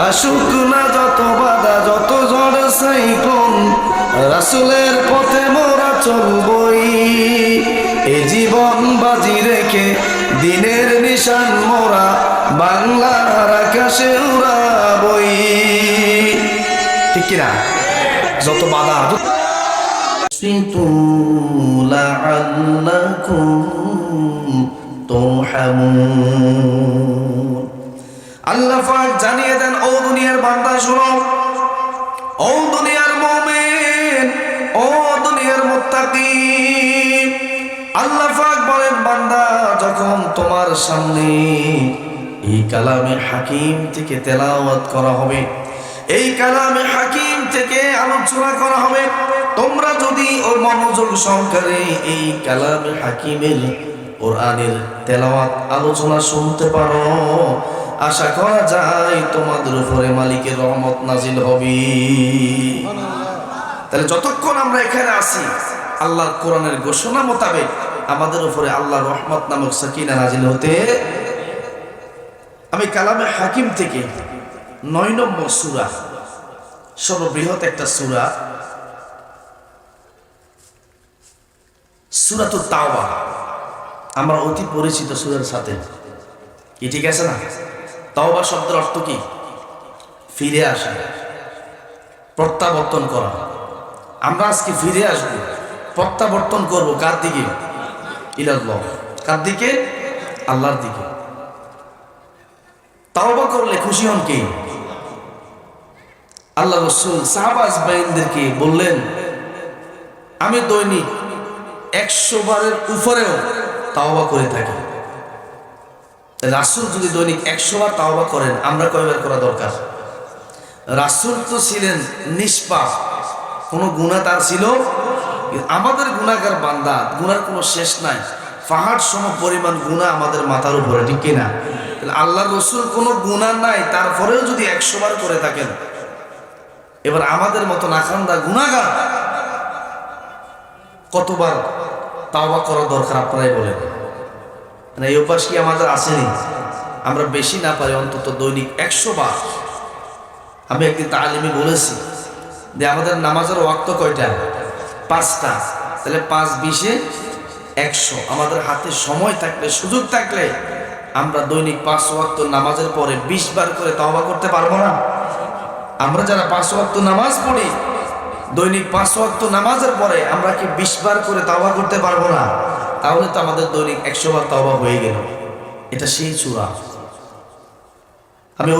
আসুক না যত বাধা যত ঝড় সাইক্লোন, রাসূলের পথে মোরা চলবই। এই জীবন বাজি রেখে দিনের নিশান মোরা বাংলার আকাশে উড়াবই। ঠিক কিনা? যত বাধা লাআল্লাকুম তুরহামুন। আল্লাহ পাক জানিয়ে দেন, ও দুনিয়ার বান্দা শোনো, ও দুনিয়ার মুমিন, ও দুনিয়ার মুত্তাকি। আল্লাহ পাক বলেন, বান্দা যখন তোমার সামনে এই কালামে হাকিম থেকে তেলাওয়াত করা হবে, এই কালামে হাকিম থেকে আলোচনা করা হবে, তোমরা যদি ও মনোযোগ সহকারে এই কালামে হাকিমের কোরআনের তেলাওয়াত আলোচনা শুনতে পারো, আশা করা যায় তোমাদের উপরে মালিকের রহমত নাজিল হবে। তাহলে যতক্ষণ আমরা এখানে আছি, আল্লাহর কোরআনের ঘোষণা মোতাবেক আমাদের উপরে আল্লাহর রহমত নামক সাকিনা নাজিল হতে। আমি কালামে হাকিম থেকে ৯ নম্বর সূরা, সর্ববৃহৎ একটা সূরা, সূরাতুত তাওবা, আমরা অতি পরিচিত সূরার সাথে, কি ঠিক আছে না? তাওবা শব্দের অর্থ কি? ফিরে আসা, প্রত্যাবর্তন করা। আমরা আজকে ফিরে আসব, প্রত্যাবর্তন করব কার দিকে? ইলাল্লাহ। কার দিকে? আল্লাহর দিকে। তাওবা করলে খুশি হন কে? আল্লাহ রাসূল সাহাবা আজমাইনদেরকে বললেন, আমি দৈনিক 100 বারের উপরেও তাওবা করে থাকি। রাসূল যদি দৈনিক 100 বার তাওবা করেন, আমরা কয়বার করা দরকার? রাসূল তো ছিলেন নিষ্পাপ, কোনো গুনাহ তার ছিল? আমাদের গুনাহগার বান্দা, গুনার কোনো শেষ নাই, পাহাড় সম পরিমাণ গুনাহ আমাদের মাথার উপরে, ঠিক কিনা? তাহলে আল্লাহর রাসূল কোনো গুনাহ নাই, তারপরেও যদি 100 বার করে থাকেন, এবার আমাদের মতো নাখান্দা গুনাহগার কতবার তাওবা করা দরকার আপনারাই বলেন। এই অভ্যাস কি আমাদের আসেনি? আমরা বেশি না পারি অন্তত দৈনিক 100 বার। আমি একদিন তালিমে বলেছি যে আমাদের নামাজের ওয়াক্ত কয়টা? 5টা। তাহলে 5 20 100। আমাদের হাতে সময় থাকলে, সুযোগ থাকলে আমরা দৈনিক 5 ওয়াক্ত নামাজের পরে 20 বার করে তাওবা করতে পারবো না? আমরা যারা 5 ওয়াক্ত নামাজ পড়ি, দৈনিক 5 ওয়াক্ত নামাজের পরে আমরা কি 20 বার করে তাওবা করতে পারবো না? তাহলে তো আমাদের দৈনিক 100 বার তাওবা হয়ে গেল। এটা সেই সূরা। আমি